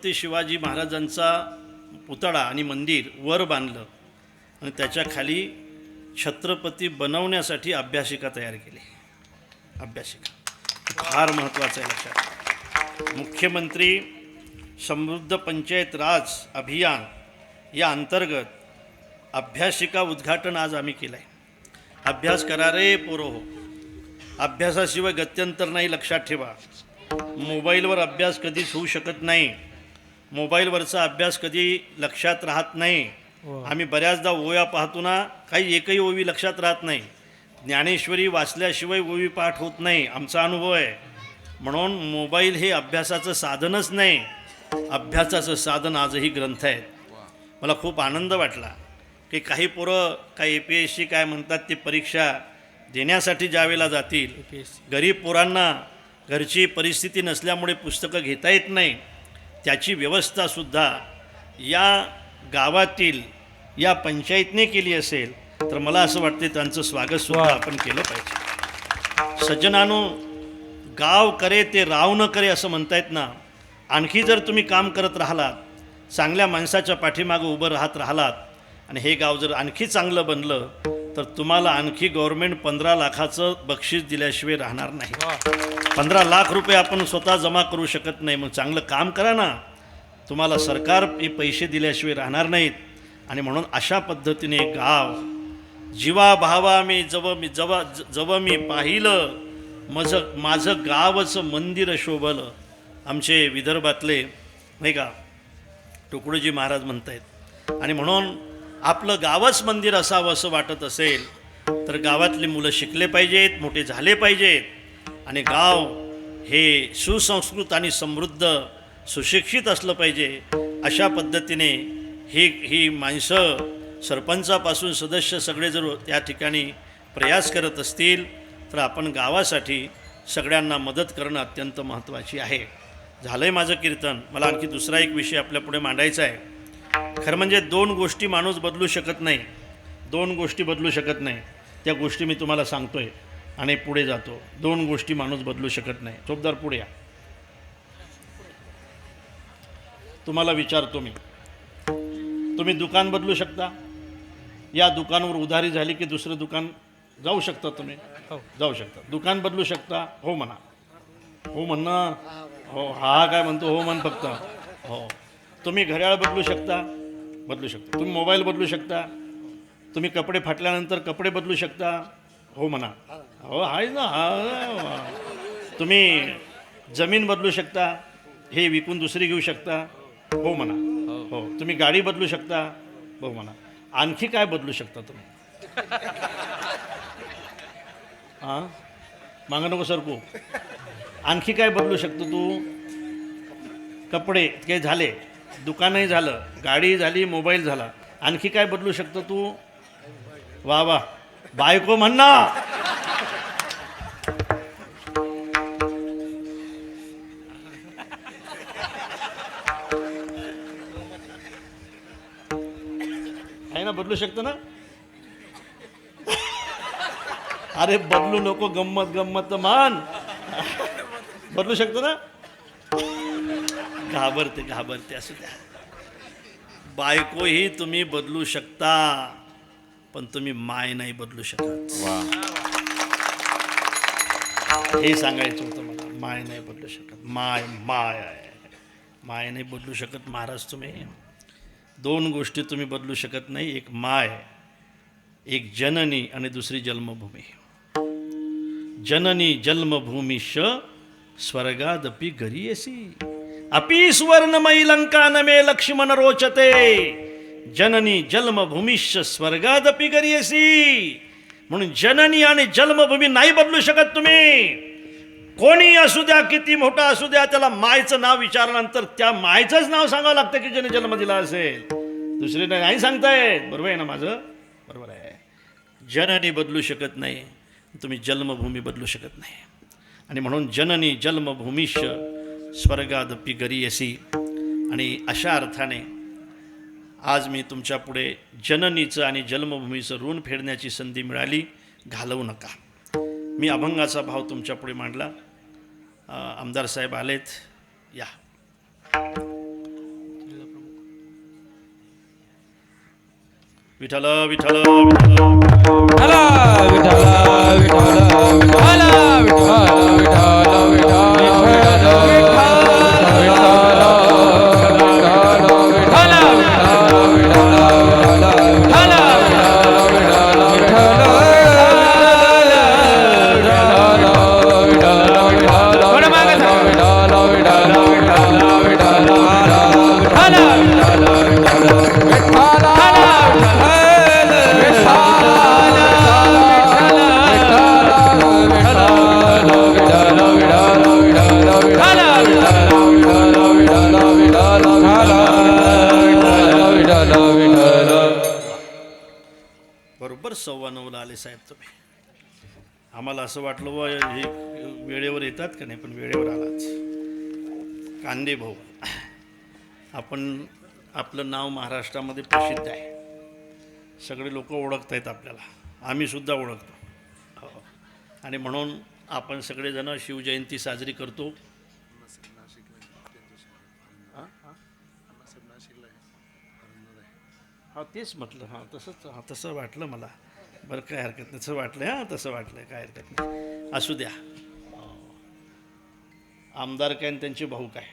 छत्रपती शिवाजी महाराजांचा पुतळा आणि मंदिर वर बांधलं आणि त्याच्या खाली छत्रपती बनवण्यासाठी अभ्यासिका तयार केली. अभ्यासिका फार महत्त्वाचं आहे लक्षात. मुख्यमंत्री समृद्ध पंचायत राज अभियान या अंतर्गत अभ्यासिका उद्घाटन आज आम्ही केलं आहे. अभ्यास करा रे पोरो हो, अभ्यासाशिवाय गत्यंतर नाही, लक्षात ठेवा. मोबाईलवर अभ्यास कधीच होऊ शकत नाही. मोबाईलवरचा अभ्यास कधी लक्षात राहत नाही. आम्ही बऱ्याचदा ओव्या पाहतो ना, काही एकही ओवी लक्षात राहत नाही. ज्ञानेश्वरी वाचल्याशिवाय ओवी पाठ होत नाही, आमचा अनुभव आहे. म्हणून मोबाईल हे अभ्यासाचं साधनच नाही, अभ्यासाचं साधन आजही ग्रंथ आहेत. मला खूप आनंद वाटला की काही पोरं काय APSC काय म्हणतात ती परीक्षा देण्यासाठी ज्यावेळेला जातील, गरीब पोरांना घरची परिस्थिती नसल्यामुळे पुस्तकं घेता येत नाही, त्याची व्यवस्थासुद्धा या गावातील या पंचायतने केली असेल तर मला असं वाटते त्यांचं स्वागतसुद्धा आपण केलं पाहिजे. सज्जनानो, गाव करे ते राव न करे असं म्हणतायत ना. आणखी जर तुम्ही काम करत राहिलात, चांगल्या माणसाच्या पाठीमागं उभं राहत राहिलात आणि हे गाव जर आणखी चांगलं बनलं तर तुम्हाला आणखी गव्हर्मेंट 15 लाखाचं बक्षीस दिल्याशिवाय राहणार नाही. 15 लाख रुपये आपण स्वतः जमा करू शकत नाही. मग चांगलं काम करा ना, तुम्हाला सरकार हे पैसे दिल्याशिवाय राहणार नाहीत. आणि म्हणून अशा पद्धतीने गाव जीवा भावा मी जव मी पाहिलं माझं गावचं मंदिर शोभलं. आमचे विदर्भातले नाही का तुकडोजी महाराज म्हणतायत. आणि म्हणून आपलं गावच मंदिर असावं असं वाटत असेल तर गावातली मुलं शिकले पाहिजेत, मोठे झाले पाहिजेत. आणि गाव हे सुसंस्कृत आणि समृद्ध सुशिक्षित असलं पाहिजे. अशा पद्धतीने ही माणसं सरपंचापासून सदस्य सगळे जर त्या ठिकाणी प्रयास करत असतील तर आपण गावासाठी सगळ्यांना मदत करणं अत्यंत महत्त्वाची आहे. झालं आहे माझं कीर्तन. मला आणखी दुसरा एक विषय आपल्यापुढे मांडायचा आहे. खरं म्हणजे 2 गोष्टी माणूस बदलू शकत नाही, 2 गोष्टी बदलू शकत नाही. त्या गोष्टी मी तुम्हाला सांगतो आहे आणि पुढे जातो. 2 गोष्टी माणूस बदलू शकत नाही. चोपदार पुढे या. तुम्हाला विचारतो मी, तुम्ही दुकान बदलू शकता? या दुकानावर उधारी झाली की दुसरं दुकान जाऊ शकता तुम्ही? जाऊ शकता. दुकान बदलू शकता? हो म्हणा. हो म्हणणं. हो हा काय म्हणतो? हो म्हण फक्त. हो. तुम्ही घड्याळ बदलू शकता? बदलू शकता. तुम्ही मोबाईल बदलू शकता? तुम्ही कपडे फाटल्यानंतर कपडे बदलू शकता? हो म्हणा. हो आहे ना. हा. तुम्ही जमीन बदलू शकता? हे विकून दुसरी घेऊ शकता? हो म्हणा. हो. तुम्ही गाडी बदलू शकता? हो म्हणा. आणखी काय बदलू शकता तुम्ही? हां मागं नको सरकू. आणखी काय बदलू शकतो तू? कपडे काही झाले, दुकानही झालं, गाडी झाली, मोबाईल झाला. आणखी काय बदलू शकतो तू? वा वा. बायको म्हण ना. आहे ना, बदलू शकतो ना. अरे बदलू नको, गंमत मान. बदलू शकतो ना. घाबरते असू द्या. बायकोही तुम्ही बदलू शकता पण तुम्ही माय नाही बदलू शकत. हे सांगायचं होतं मला. माय नाही बदलू शकत. माय आहे. माय नाही बदलू शकत महाराज तुम्ही. 2 गोष्टी तुम्ही बदलू शकत नाही. एक माय, एक जननी आणि दुसरी जन्मभूमी. जननी जन्मभूमीश स्वर्गादपि गरीयसी अपि सुवर्णमयी लंका न मे लक्ष्मण रोचते. जननी जन्मभूमीश स्वर्गादपि गरीयसी. म्हणून जननी आणि जन्मभूमी नाही बदलू शकत तुम्ही. कोणी असू द्या, किती मोठा असू द्या, त्याला मायचं नाव विचारल्यानंतर त्या मायचंच नाव सांगावं लागतं की ज्याने जन्म दिला असेल. दुसरे नाही सांगतायत. बरोबर आहे ना माझं? बरोबर आहे. जननी बदलू शकत नाही, तुम्ही जन्मभूमी बदलू शकत नाही. आणि म्हणून जननी जन्मभूमीश स्वर्गादपि गरीयसी. आणि अशा अर्थाने आज मी तुमच्या पुढे जननीचं आणि जन्मभूमीचं ऋण फेडण्याची संधी मिळाली. घालवू नका. मी अभंगाचा भाव तुमच्या पुढे मांडला. आमदार साहेब आलेत. या. विठ्ठल विठ्ठल विठ्ठल विठ्ठला विठ्ठला विठ्ठला बरोबर 9:15 आले साहेब तुम्ही. आम्हाला असं वाटलं व हे वेळेवर येतात का नाही, पण वेळेवर आलाच. कांदे भाऊ, आपण आपलं नाव महाराष्ट्रामध्ये प्रसिद्ध आहे. सगळे लोक ओळखत आहेत आपल्याला, आम्ही सुद्धा ओळखतो. आणि म्हणून आपण सगळेजण शिवजयंती साजरी करतो. हां तेच म्हटलं, हां तसंच, हां तसं वाटलं मला. बरं काय हरकत नाही, तसं वाटलं, हां तसं वाटलं, काय हरकत नाही, असू द्या. आमदार काय आणि त्यांचे भाऊ काय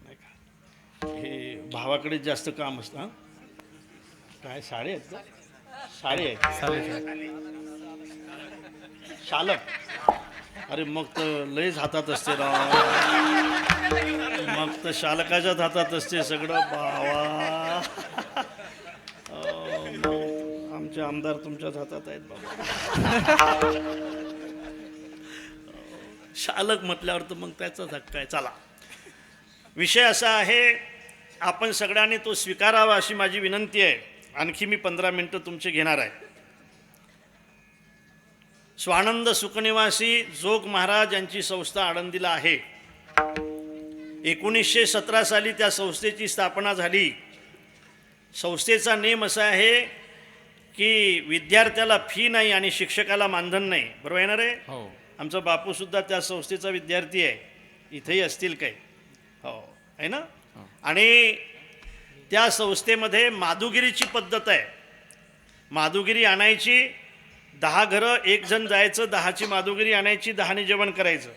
नाही का, हे भावाकडे जास्त काम असतं. हां काय साडे आहेत का, साडे आहेत, शालक. अरे मग तर लयच हातात असते राव, मग तर शालकाच्याच हातात असते सगळं. बावा आमचे आमदार तुमच्याच हातात आहेत बाबा. शालक म्हटल्यावर तर मग त्याचाच हक्क आहे. चला, विषय असा आहे, आपण सगळ्यांनी तो स्वीकारावा अशी माझी विनंती आहे. आणखी मी 15 मिनटं तुमचे घेणार आहे. स्वानंद सुखनिवासी जोग महाराज यांची संस्था आळंदीला आहे. 1917 साली त्या संस्थेची स्थापना झाली. संस्थेचा नेम असा आहे की विद्यार्थ्याला फी नाही आणि शिक्षकाला मानधन नाही. बरोबर आहे ना रे? हो. आमचा बापूसुद्धा त्या संस्थेचा विद्यार्थी आहे, इथेही असतील काही, हो आहे ना. आणि त्या संस्थेमध्ये माधुगिरीची पद्धत आहे. माधुगिरी आणायची, 10 घरं, 1 जण जायचं, 10ची माधुगिरी आणायची, 10ने जेवण करायचं.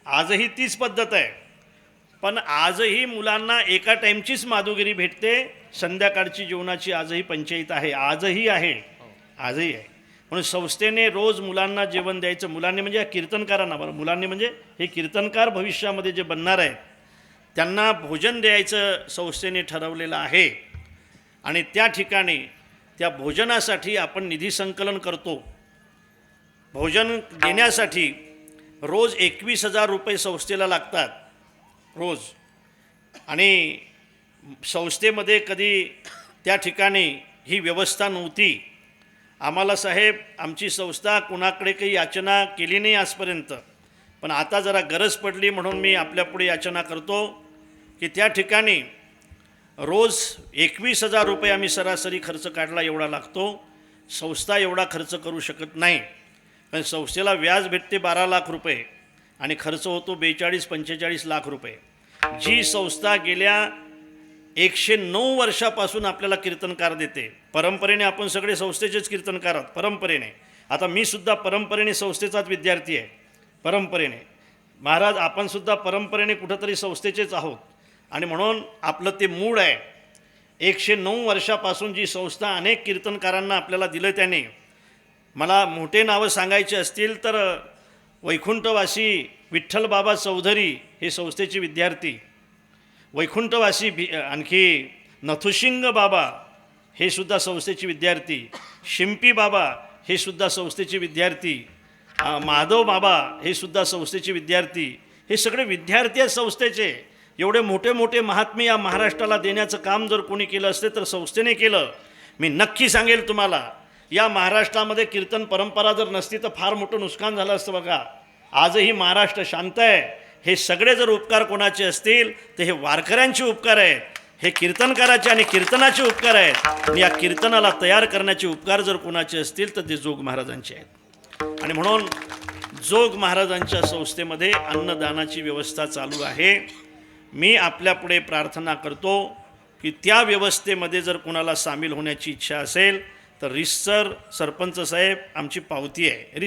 आजही तीच पद्धत आहे. पण आजही मुलांना एका टाईमचीच माधुगिरी भेटते. संध्याकाळची जेवणाची आजही पंचायत आहे, आजही आहे, आजही आहे. म्हणून संस्थेने रोज मुलांना जेवण द्यायचं. मुलांनी म्हणजे कीर्तनकारांना, बरं मुलांनी म्हणजे हे कीर्तनकार भविष्यामध्ये जे बनणार आहेत त्यांना भोजन द्यायचं संस्थेने ठरवलेलं आहे. आणि त्या ठिकाणी त्या भोजनासाठी आपण निधी संकलन करतो. भोजन देण्यासाठी रोज 21,000 रुपये संस्थेला लागतात रोज. आणि संस्थेमध्ये कधी त्या ठिकाणी ही व्यवस्था नव्हती. आम्हाला साहेब, आमची संस्था कुणाकडे काही याचना केली नाही आजपर्यंत, पण आता जरा गरज पडली म्हणून मी आपल्यापुढे याचना करतो की त्या ठिकाणी रोज 21,000 रुपये आम्ही सरासरी खर्च काढला एवढा लागतो. संस्था एवढा खर्च करू शकत नाही, कारण संस्थेला व्याज भेटते 12 लाख रुपये आणि खर्च होतो 42-45 लाख रुपये. जी संस्था गेल्या 109 वर्षापासून आपल्याला कीर्तनकार देते. परंपरेने आपण सगळे संस्थेचेच कीर्तनकार आहोत, परंपरेने. आता मी सुद्धा परंपरेने संस्थेचाच विद्यार्थी आहे, परंपरेने. महाराज, आपण सुद्धा परंपरेने कुठंतरी संस्थेचेच आहोत. आणि म्हणून आपलं ते मूळ आहे. 109 वर्षापासून जी संस्था अनेक कीर्तनकारांना आपल्याला दिलं, त्याने मला मोठे नावं सांगायचे असतील तर वैकुंठवासी विठ्ठल बाबा चौधरी हे संस्थेचे विद्यार्थी, वैकुंठवासी आणखी नथुशिंग बाबा हे सुद्धा संस्थेचे विद्यार्थी, शिंपी बाबा हे सुद्धा संस्थेचे विद्यार्थी, माधव बाबा हे सुद्धा संस्थेचे विद्यार्थी. हे सगळे विद्यार्थी आहेत संस्थेचे. एवढे मोठे मोठे महात्मे या महाराष्ट्राला देण्याचं काम जर कोणी केलं असते तर संस्थेने केलं. मी नक्की सांगेल तुम्हाला, या महाराष्ट्रामध्ये कीर्तन परंपरा जर नसती तर फार मोठं नुकसान झालं असतं. बघा, आजही महाराष्ट्र शांत आहे. हे सगळे जर उपकार कोणाचे असतील तर हे वारकऱ्यांचे उपकार आहेत, हे कीर्तनकाराचे आणि कीर्तनाचे उपकार आहेत. आणि या कीर्तनाला तयार करण्याचे उपकार जर कोणाचे असतील तर ते जोग महाराजांचे आहेत. आणि म्हणून जोग महाराजांच्या संस्थेमध्ये अन्नदानाची व्यवस्था चालू आहे. मी आपल्यापुढे प्रार्थना करतो की त्या व्यवस्थेमध्ये जर कोणाला सामील होण्याची इच्छा असेल तर रिसर सरपंच साहेब आमची पावती आहे